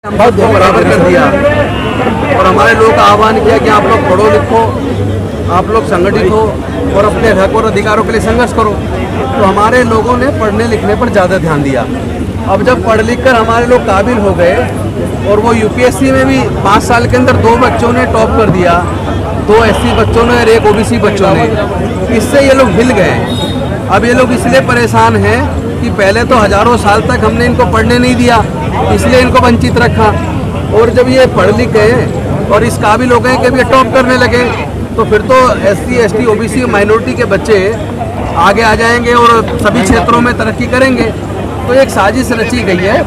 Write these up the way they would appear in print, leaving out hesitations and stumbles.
हम सबको बराबर कर दिया और हमारे लोगों का आह्वान किया कि आप लोग पढ़ो लिखो, आप लोग संगठित हो और अपने हक और अधिकारों के लिए संघर्ष करो। तो हमारे लोगों ने पढ़ने लिखने पर ज़्यादा ध्यान दिया। अब जब पढ़ लिख कर हमारे लोग काबिल हो गए और वो यूपीएससी में भी 5 साल के अंदर 2 बच्चों ने टॉप कर दिया, 2 एससी बच्चों ने और 1 ओबीसी बच्चों ने, इससे ये लोग हिल गए। अब ये लोग इसलिए परेशान हैं कि पहले तो हजारों साल तक हमने इनको पढ़ने नहीं दिया, इसलिए इनको वंचित रखा। और जब ये पढ़ लिख गए और इस काबिल हो गए कि अब ये टॉप करने लगे, तो फिर तो एससी, एसटी, ओबीसी और माइनॉरिटी के बच्चे आगे आ जाएंगे और सभी क्षेत्रों में तरक्की करेंगे। तो एक साजिश रची गई है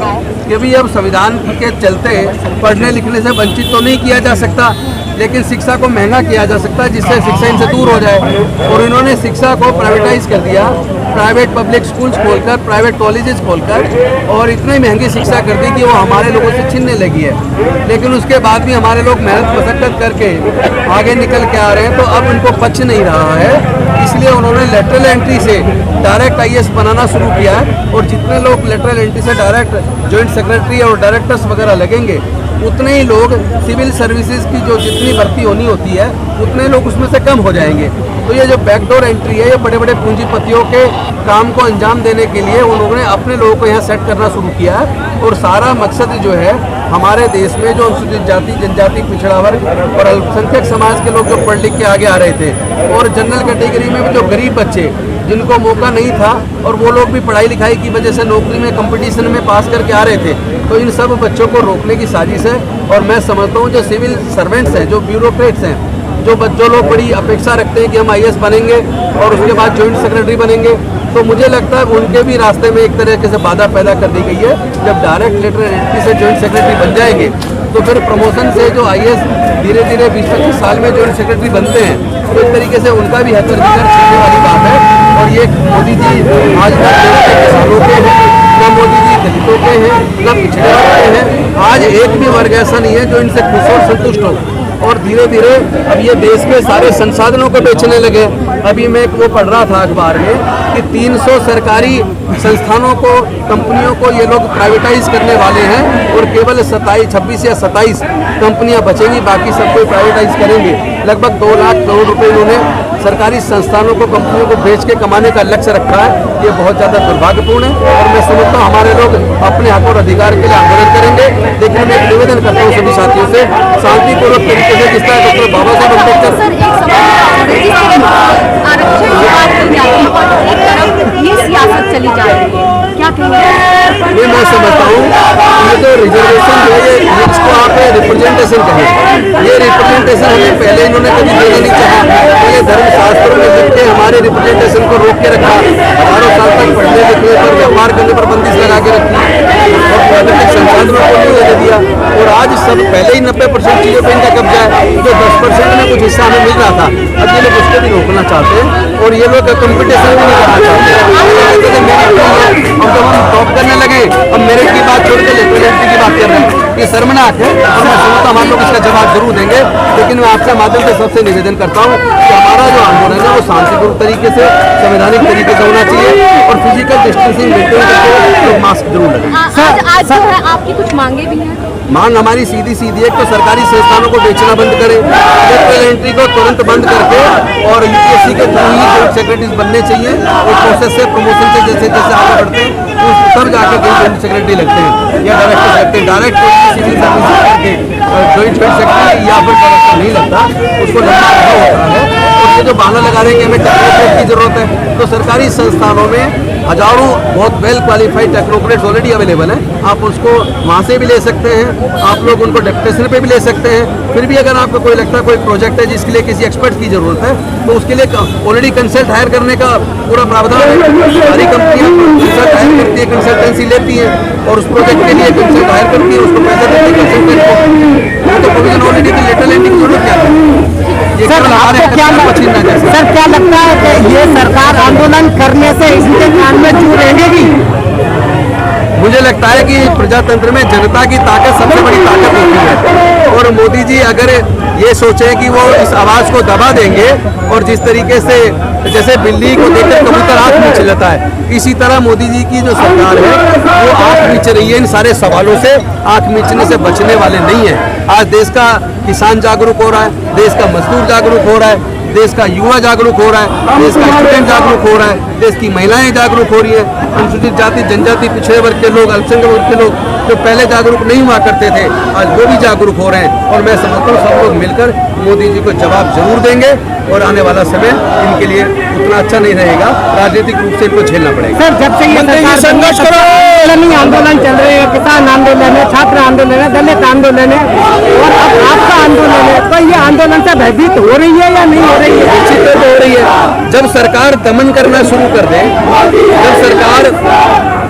कि अभी अब संविधान के चलते पढ़ने लिखने से वंचित तो नहीं किया जा सकता, लेकिन शिक्षा को महंगा किया जा सकता है जिससे शिक्षा इनसे दूर हो जाए। और इन्होंने शिक्षा को प्राइवेटाइज कर दिया, प्राइवेट पब्लिक स्कूल्स खोलकर, प्राइवेट कॉलेजेस खोलकर, और इतनी महंगी शिक्षा कर दी कि वो हमारे लोगों से छीनने लगी है। लेकिन उसके बाद भी हमारे लोग मेहनत मशक्कत करके आगे निकल के आ रहे हैं, तो अब उनको पच नहीं रहा है, इसलिए उन्होंने लेटरल एंट्री से डायरेक्ट आईएएस बनाना शुरू किया है। और जितने लोग लेटरल एंट्री से डायरेक्ट जॉइंट सेक्रेटरी और डायरेक्टर्स वगैरह लगेंगे, उतने ही लोग सिविल सर्विसेज की जो जितनी भर्ती होनी होती है उतने लोग उसमें से कम हो जाएंगे। तो ये जो बैकडोर एंट्री है, ये बड़े बड़े पूंजीपतियों के काम को अंजाम देने के लिए उन्होंने अपने लोगों को यहाँ सेट करना शुरू किया है। और सारा मकसद जो है, हमारे देश में जो अनुसूचित जाति, जनजाति, पिछड़ा वर्ग और अल्पसंख्यक समाज के लोग जो पढ़ लिख के आगे आ रहे थे, और जनरल कैटेगरी में भी जो गरीब बच्चे जिनको मौका नहीं था और वो लोग भी पढ़ाई लिखाई की वजह से नौकरी में कंपटीशन में पास करके आ रहे थे, तो इन सब बच्चों को रोकने की साजिश है। और मैं समझता हूँ जो सिविल सर्वेंट्स हैं, जो ब्यूरोक्रेट्स हैं, जो लोग बड़ी अपेक्षा रखते हैं कि हम आईएएस बनेंगे और उसके बाद जॉइंट सेक्रेटरी बनेंगे, तो मुझे लगता है उनके भी रास्ते में एक तरीके से बाधा पैदा कर दी गई है। जब डायरेक्ट लेटरल एंट्री से जॉइंट सेक्रेटरी बन जाएंगे, तो फिर प्रमोशन से जो आईएएस धीरे धीरे 20-25 साल में जॉइंट सेक्रेटरी बनते हैं, तो एक तरीके से उनका भी हक छीनने वाली बात है। और ये मोदी जी आज तक किसानों के हैं, न मोदी जी दलितों के हैं, न पिछड़े वर्ग के हैं। आज एक भी वर्ग ऐसा नहीं है जो इनसे खुश और संतुष्ट हो। और धीरे धीरे अब ये देश के सारे संसाधनों को बेचने लगे। अभी मैं वो पढ़ रहा था अखबार में कि 300 सरकारी संस्थानों को, कंपनियों को ये लोग प्राइवेटाइज करने वाले हैं और केवल 26 या 27 कंपनियां बचेंगी, बाकी सबको प्राइवेटाइज करेंगे। लगभग 2 लाख करोड़ रुपए इन्होंने सरकारी संस्थानों को, कंपनियों को बेच के कमाने का लक्ष्य रखा है। ये बहुत ज़्यादा दुर्भाग्यपूर्ण है और मैं समझता हूँ हमारे लोग अपने हक और अधिकार के लिए आंदोलन करेंगे। लेकिन मैं एक निवेदन करता हूँ सभी साथियों से, शांतिपूर्वक तरीके से, जिस तरह डॉक्टर बाबा साहब अम्बेडकर सियासत चली जा रही है, क्या कहेंगे? ये मैं समझता हूँ ये जो रिजर्वेशन जो है, इसको आप रिप्रेजेंटेशन कहें। ये रिप्रेजेंटेशन हमें पहले इन्होंने कभी देना नहीं चाहा। पहले धर्मशास्त्रों में लिख के हमारे रिप्रेजेंटेशन को रोक के रखा, हजारों साल तक पढ़ने लिखने पर, व्यापार करने पर बंदिश लगा के रखी और प्राकृतिक संसाधनों को नहीं लेने दिया। और आज सब पहले ही 90% चीज़ों पर इनका कब्जा है। जो 10% में कुछ हिस्सा हमें मिल रहा था, अब ये लोग उसको भी रोकना चाहते हैं और ये लोग कंपटीशन भी नहीं करना चाहते। अब जब हम टॉप करने लगे, अब मेरिट की बात छोड़ के लेटरल एंट्री की बात कर रहे हैं, ये शर्मनाक है। और मैं समझता हूँ हम लोग इसका जवाब जरूर देंगे। लेकिन मैं आपके माध्यम से सबसे निवेदन करता हूँ कि हमारा जो आंदोलन है वो शांतिपूर्ण तरीके से, संवैधानिक तरीके से होना चाहिए और फिजिकल डिस्टेंसिंग मेंटेन करके मास्क जरूर लगे। आज जो है आपकी कुछ मांगे भी हैं? मांग हमारी सीधी सीधी है, तो सरकारी संस्थानों को बेचना बंद करें, लेटरल एंट्री को तुरंत बंद करके, और यूपीएससी के थ्रू ही जॉइंट सेक्रेटरीज बनने चाहिए। और प्रोसेस से, प्रमोशन से जैसे जैसे आगे बढ़ते हैं तब जाके जॉइंट सेक्रेटरी लगते हैं या डायरेक्टर लगते हैं। डायरेक्ट सिविल सर्विस करके जॉइंट सेक्रेटरी या फिर डायरेक्टर नहीं लगता, उसको लंबा होता है। और ये जो बहाना लगा रहे हैं कि हमें टेक्नोक्रेट की जरूरत है, तो सरकारी संस्थानों में हजारों बहुत well qualified technocrats already available हैं। आप उसको वहाँ से भी ले सकते हैं, आप लोग उनको डेप्यूटेशन पे भी ले सकते हैं। फिर भी अगर आपको कोई लगता है कोई प्रोजेक्ट है जिसके लिए किसी एक्सपर्ट की जरूरत है, तो उसके लिए ऑलरेडी कंसल्ट हायर करने का पूरा प्रावधान है। सारी कंपनियां कंसल्ट हायर करती है, कंसल्टेंसी लेती है और उस प्रोजेक्ट के लिए कंसल्ट हायर करती है, उसको पैसा देती है कंसल्टेंट को। वो तो प्रोविजन ऑलरेडी की लेटरल एंट्री की जरूरत क्या है? सर क्या लगता है कि ये सरकार आंदोलन करने से इसके काम में क्यों रहेगी? मुझे लगता है कि प्रजातंत्र में जनता की ताकत सबसे बड़ी ताकत होती है, और मोदी जी अगर ये सोचे कि वो इस आवाज़ को दबा देंगे और जिस तरीके से जैसे बिल्ली को देखकर कबूतर आँख मींच लेता है, इसी तरह मोदी जी की जो सरकार है वो आँख मींच रही है। इन सारे सवालों से आँख मींचने से बचने वाले नहीं है। आज देश का किसान जागरूक हो रहा है, देश का मजदूर जागरूक हो रहा है, देश का युवा जागरूक हो रहा है, देश का स्टूडेंट जागरूक हो रहा है, देश की महिलाएं जागरूक हो रही है, अनुसूचित जाति जनजाति पिछड़े वर्ग के लोग, अल्पसंख्यक वर्ग के लोग जो पहले जागरूक नहीं हुआ करते थे, आज वो भी जागरूक हो रहे हैं। और मैं समझता हूँ सब लोग मिलकर मोदी जी को जवाब जरूर देंगे और आने वाला समय इनके लिए उतना अच्छा नहीं रहेगा, राजनीतिक रूप से इनको झेलना पड़ेगा। सर जब से ये सरकार संघर्ष करो, आंदोलन चल रहे हैं, किसान आंदोलन है, छात्र आंदोलन है, दलित आंदोलन है और अब आपका आंदोलन है, तो ये आंदोलन से भयभीत हो रही है या नहीं हो रही है? निश्चित तौर पर हो रही है। जब सरकार दमन करना शुरू कर दे, जब सरकार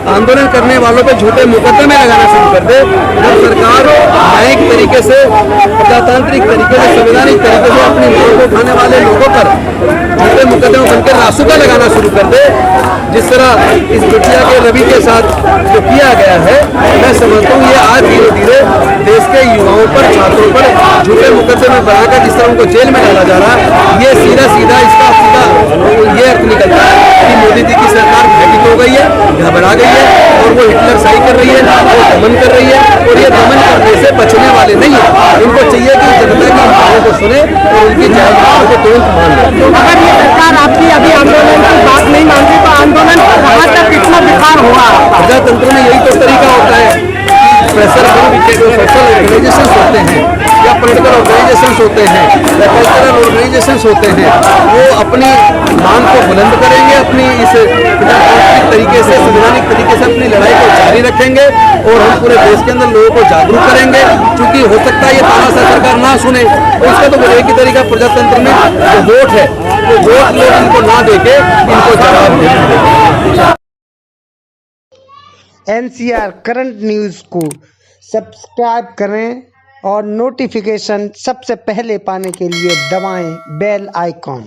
आंदोलन करने वालों पे झूठे मुकदमे लगाना शुरू कर दे, जब सरकार न्यायिक तरीके से, प्रजातांत्रिक तरीके से, संवैधानिक तरीके से अपनी मांग को उठाने वाले लोगों पर झूठे मुकदमे बनकर रासुका लगाना शुरू कर दे, जिस तरह इस बिटिया के रवि के साथ जो किया गया है, मैं समझता हूँ ये आज धीरे धीरे देश के युवाओं पर, छात्रों पर झूठे मुकदमे बनाकर जिस तरह उनको जेल में डाला जा रहा है, ये सीधा इसका ये अर्थ निकलता है कि मोदी जी की सरकार भयभीत हो गई है, घबरा गई है और वो हिटलर शाही कर रही है, वो दमन कर रही है और ये दमन करने से बचने वाले नहीं है। इनको चाहिए कि जनता की मांगों को सुने और उनकी जवाबदारियों को तुरंत मान ले। अगर ये सरकार आपकी अभी आंदोलन की बात नहीं मानती तो आंदोलन कहाँ तक कितना विकार हुआ? प्रजातंत्र में यही तो तरीका होता है। प्रेशर ग्रुप के जो सोशल ऑर्गेनाइजेशंस होते हैं या पॉलिटिकल ऑर्गेनाइजेशंस होते हैं या कल्चरल ऑर्गेनाइजेशंस होते हैं, वो अपनी मांग को बुलंद करेंगे, अपनी इस प्रजातांत्रिक तरीके से, संवैधानिक तरीके से अपनी लड़ाई को जारी रखेंगे और हम पूरे देश के अंदर लोगों को जागरूक करेंगे। क्योंकि हो सकता है ये तानाशाह सरकार ना सुने, तो इसका तो एक ही तरीका प्रजातंत्र में जो वोट है, वो वोट लोग इनको ना देके इनको जवाब देंगे। NCR करंट न्यूज़ को सब्सक्राइब करें और नोटिफिकेशन सबसे पहले पाने के लिए दबाएं बेल आइकॉन।